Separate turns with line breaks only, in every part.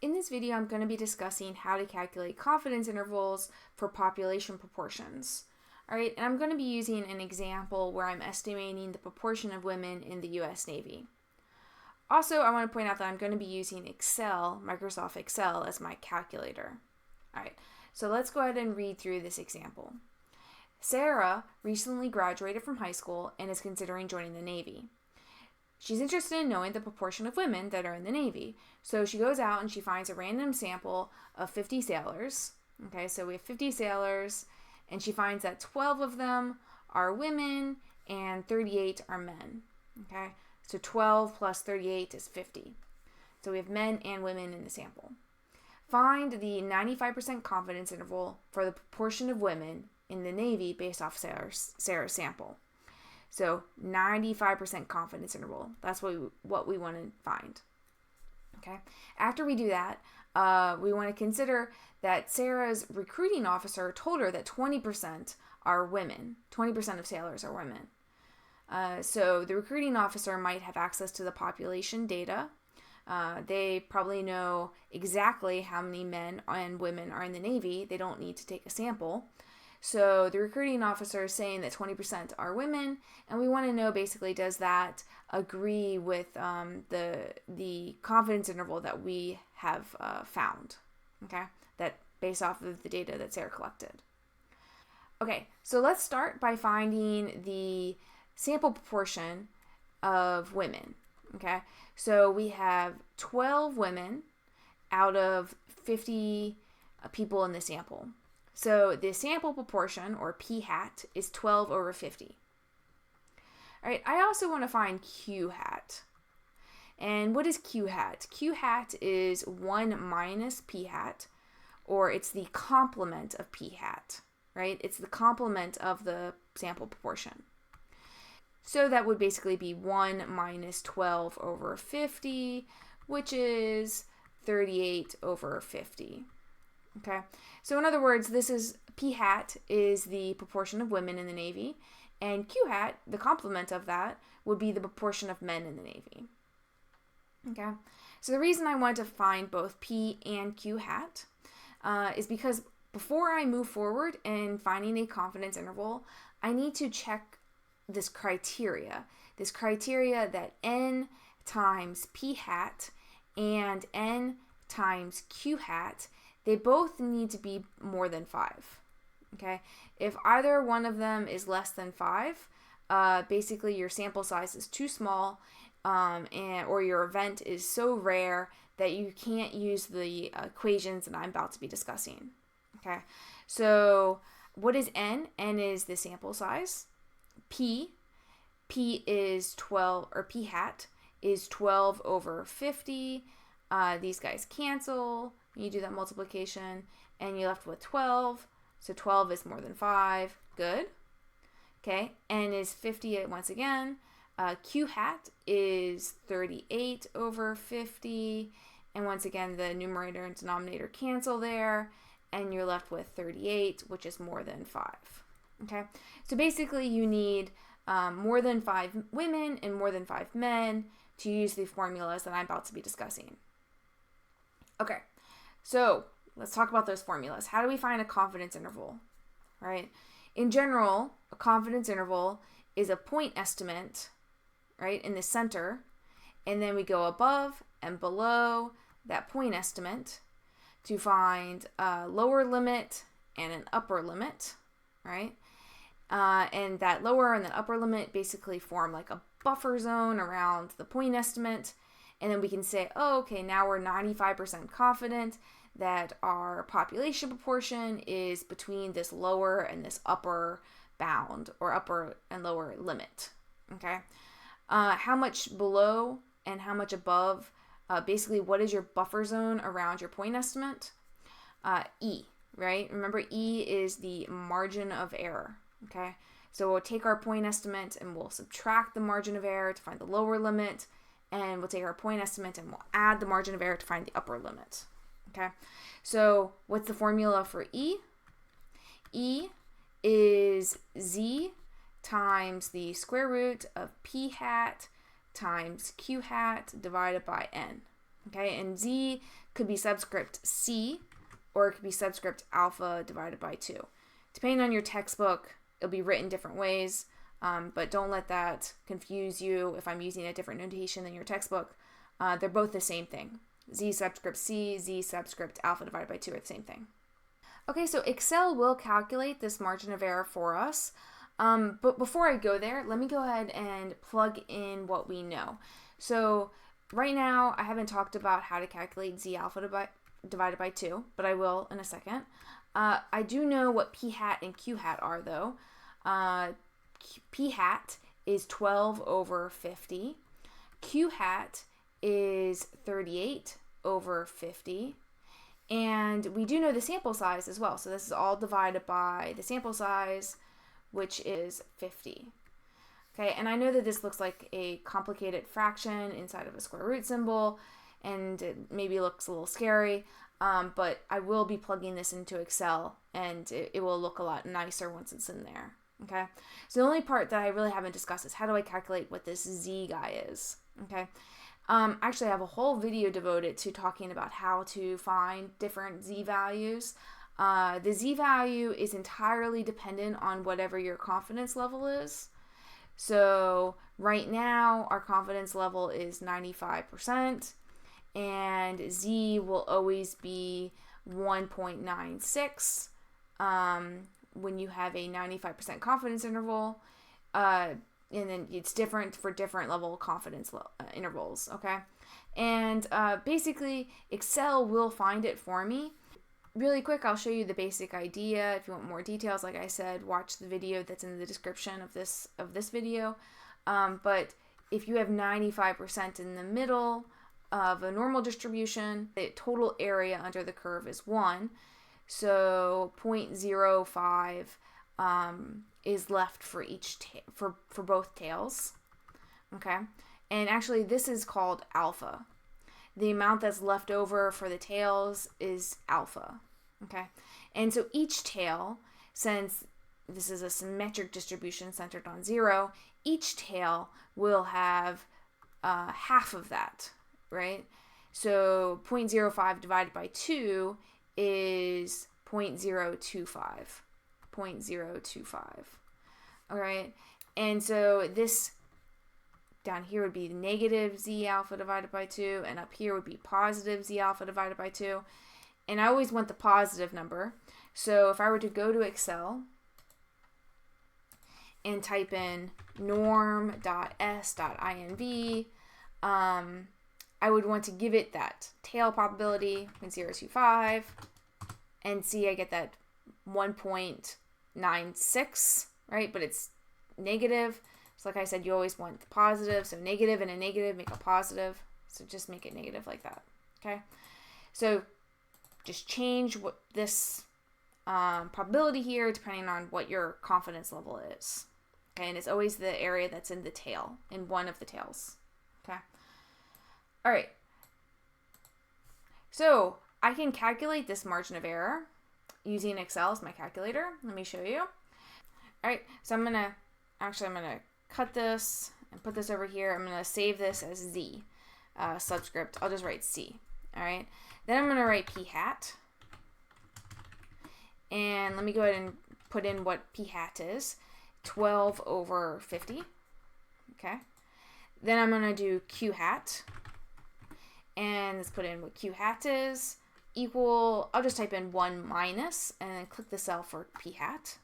In this video, I'm going to be discussing how to calculate confidence intervals for population proportions. All right, and I'm going to be using an example where I'm estimating the proportion of women in the U.S. Navy. Also, I want to point out that I'm going to be using Excel, Microsoft Excel, as my calculator. All right, so let's go ahead and read through this example. Sarah recently graduated from high school and is considering joining the Navy. She's interested in knowing the proportion of women that are in the Navy. So she goes out and she finds a random sample of 50 sailors. Okay, so we have 50 sailors, and she finds that 12 of them are women and 38 are men. Okay, so 12 plus 38 is 50. So we have men and women in the sample. Find the 95% confidence interval for the proportion of women in the Navy based off Sarah's sample. So 95% confidence interval. That's what we want to find. Okay. After we do that, we want to consider that Sarah's recruiting officer told her that 20% are women. 20% of sailors are women. So the recruiting officer might have access to the population data. They probably know exactly how many men and women are in the Navy. They don't need to take a sample. So the recruiting officer is saying that 20% are women, and we want to know basically, does that agree with the confidence interval that we have found, okay, that based off of the data that Sarah collected. Okay, so let's start by finding the sample proportion of women, okay? So we have 12 women out of 50 people in the sample. So the sample proportion, or phat, is 12 over 50. All right, I also want to find qhat. And what is qhat? Qhat is 1 minus phat, or it's the complement of phat, right? It's the complement of the sample proportion. So that would basically be 1 minus 12 over 50, which is 38 over 50. Okay, so in other words, this is phat is the proportion of women in the Navy, and qhat, the complement of that, would be the proportion of men in the Navy. Okay, so the reason I want to find both p and qhat is because before I move forward in finding a confidence interval, I need to check this criteria that n times phat and n times qhat, they both need to be more than 5, okay? If either one of them is less than 5, basically your sample size is too small, or your event is so rare that you can't use the equations that I'm about to be discussing, okay? So what is n? N is the sample size. P is 12, or phat is 12 over 50. These guys cancel. You do that multiplication, and you're left with 12. So 12 is more than 5. Good. Okay, n is 50 once again. Qhat is 38 over 50. And once again, the numerator and denominator cancel there, and you're left with 38, which is more than 5. Okay, so basically you need more than 5 women and more than 5 men to use the formulas that I'm about to be discussing. Okay, so let's talk about those formulas. How do we find a confidence interval, right? In general, a confidence interval is a point estimate, right, in the center, and then we go above and below that point estimate to find a lower limit and an upper limit, right? And that lower and the upper limit basically form like a buffer zone around the point estimate. And then we can say, oh, okay, now we're 95% confident that our population proportion is between this lower and this upper bound, or upper and lower limit, okay? How much below and how much above, basically what is your buffer zone around your point estimate? E, right? Remember, E is the margin of error, okay? So we'll take our point estimate and we'll subtract the margin of error to find the lower limit, and we'll take our point estimate and we'll add the margin of error to find the upper limit, okay? So what's the formula for E? E is Z times the square root of phat times qhat divided by n, Okay, and Z could be subscript C, or it could be subscript alpha divided by 2. Depending on your textbook, it'll be written different ways, but don't let that confuse you if I'm using a different notation than your textbook. They're both the same thing. Z subscript C, Z subscript alpha divided by 2 are the same thing. Okay, so Excel will calculate this margin of error for us. But before I go there, let me go ahead and plug in what we know. So right now, I haven't talked about how to calculate Z alpha divided by 2, but I will in a second. I do know what phat and qhat are, though. Phat is 12 over 50. Qhat is 38 over 50. And we do know the sample size as well. So this is all divided by the sample size, which is 50. Okay, and I know that this looks like a complicated fraction inside of a square root symbol, and it maybe looks a little scary, but I will be plugging this into Excel, and it will look a lot nicer once it's in there. Okay, so the only part that I really haven't discussed is how do I calculate what this Z guy is. Okay. Actually, I have a whole video devoted to talking about how to find different Z values. The Z value is entirely dependent on whatever your confidence level is. So right now, our confidence level is 95%, and Z will always be 1.96 when you have a 95% confidence interval. And then it's different for different level of confidence intervals, okay? And basically, Excel will find it for me. Really quick, I'll show you the basic idea. If you want more details, like I said, watch the video that's in the description of this video. But if you have 95% in the middle of a normal distribution, the total area under the curve is 1. So 0.05 is left for each for both tails. Okay, and actually this is called alpha. The amount that's left over for the tails is alpha. Okay, and so each tail, since this is a symmetric distribution centered on 0, each tail will have half of that, right? So 0.05 divided by 2 is 0.025. 0.025. All right, and so this down here would be negative Z alpha divided by 2, and up here would be positive Z alpha divided by 2. And I always want the positive number. So if I were to go to Excel and type in norm.s.inv, I would want to give it that tail probability 0.025, and see I get that 1.96, right? But it's negative. So like I said, you always want the positive. So negative and a negative make a positive. So just make it negative like that. Okay. So just change what this probability here depending on what your confidence level is. Okay. And it's always the area that's in the tail, in one of the tails. Okay. All right. So I can calculate this margin of error using Excel as my calculator. Let me show you. All right. So I'm going to cut this and put this over here. I'm going to save this as Z subscript. I'll just write C. All right. Then I'm going to write phat. And let me go ahead and put in what phat is. 12 over 50. Okay. Then I'm going to do qhat. And let's put in what qhat is. Equal, I'll just type in 1 minus and then click the cell for phat.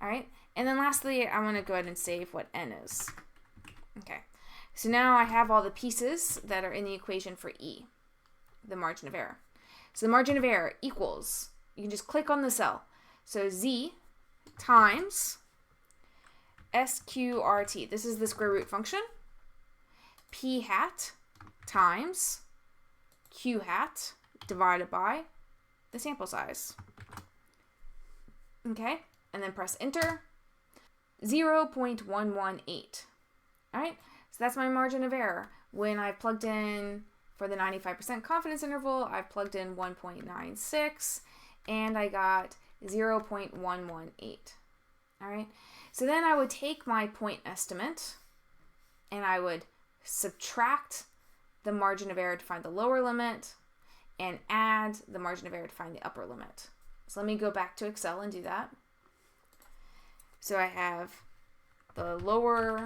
All right. And then lastly, I want to go ahead and save what n is. Okay. So now I have all the pieces that are in the equation for E, the margin of error. So the margin of error equals, you can just click on the cell. So Z times sqrt. This is the square root function. Phat times qhat divided by the sample size. Okay, and then press enter. 0.118. All right, so that's my margin of error. When I plugged in for the 95% confidence interval, I plugged in 1.96 and I got 0.118. All right, so then I would take my point estimate and I would subtract the margin of error to find the lower limit, and add the margin of error to find the upper limit. So let me go back to Excel and do that. So I have the lower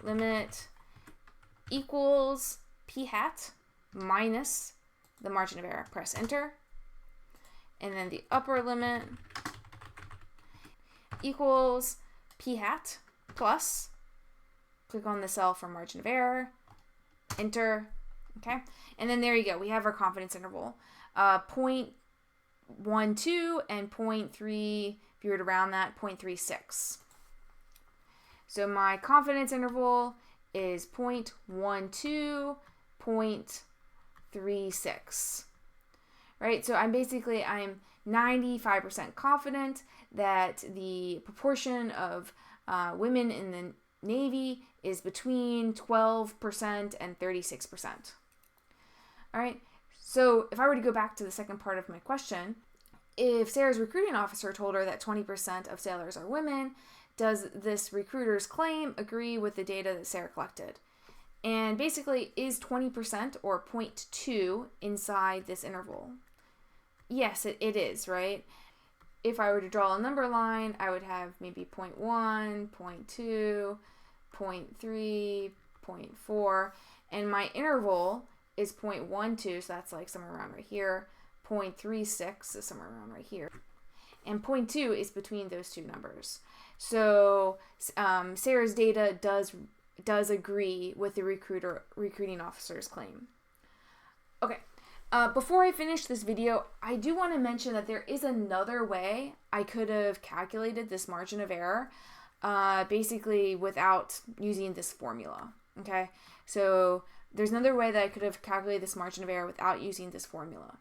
limit equals phat minus the margin of error. Press enter. And then the upper limit equals phat plus, click on the cell for margin of error, enter, okay? And then there you go. We have our confidence interval. 0.12 and 0.3, if you were to round that, 0.36. So my confidence interval is 0.12, 0.36, right? So I'm 95% confident that the proportion of women in the Navy is between 12% and 36%. All right, so if I were to go back to the second part of my question, if Sarah's recruiting officer told her that 20% of sailors are women, does this recruiter's claim agree with the data that Sarah collected? And basically, is 20% or 0.2 inside this interval? Yes, it is, right? If I were to draw a number line, I would have maybe 0.1, 0.2, 0.3, 0.4, and my interval is 0.12, so that's like somewhere around right here. 0.36 is somewhere around right here. And 0.2 is between those two numbers. So Sarah's data does agree with the recruiting officer's claim. Okay. Before I finish this video, I do want to mention that there is another way I could have calculated this margin of error, basically without using this formula, okay? So there's another way that I could have calculated this margin of error without using this formula.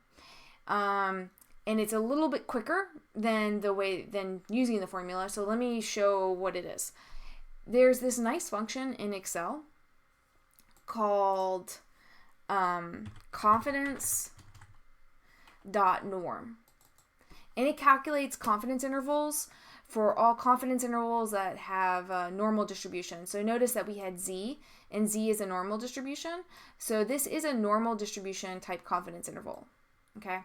And it's a little bit quicker than using the formula, so let me show what it is. There's this nice function in Excel called confidence.norm, and it calculates confidence intervals for all confidence intervals that have a normal distribution. So notice that we had Z, and Z is a normal distribution, so this is a normal distribution type confidence interval. Okay,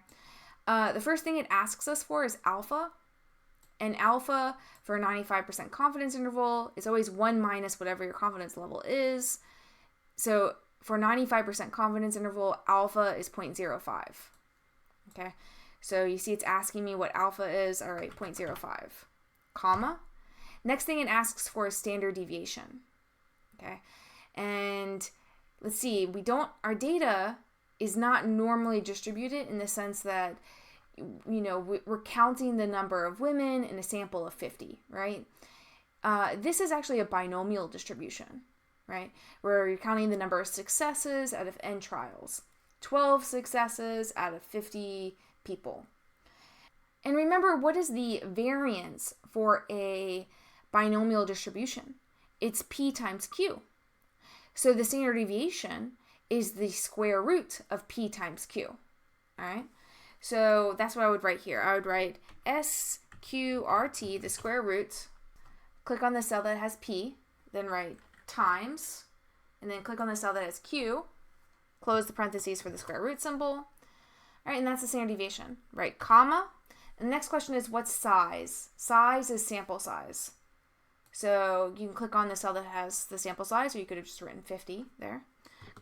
the first thing it asks us for is alpha, and alpha for a 95% confidence interval is always 1 minus whatever your confidence level is. So for 95% confidence interval, alpha is 0.05. Okay, so you see it's asking me what alpha is. All right, 0.05, comma. Next thing it asks for is standard deviation. Okay, and let's see, our data is not normally distributed in the sense that, you know, we're counting the number of women in a sample of 50, right? This is actually a binomial distribution, right? Where you're counting the number of successes out of n trials. 12 successes out of 50 people. And remember, what is the variance for a binomial distribution? It's P times Q. So the standard deviation is the square root of P times Q, all right? So that's what I would write here. I would write sqrt, the square root, click on the cell that has P, then write times, and then click on the cell that has Q, close the parentheses for the square root symbol. All right, and that's the standard deviation, right? Comma. And the next question is, what's size? Size is sample size. So you can click on the cell that has the sample size, or you could have just written 50 there.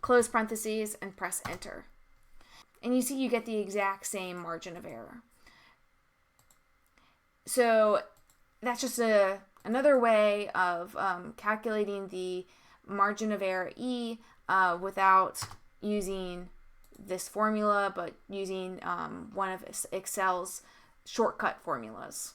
Close parentheses and press enter. And you see you get the exact same margin of error. So that's just another way of calculating the margin of error E without using this formula, but using one of Excel's shortcut formulas.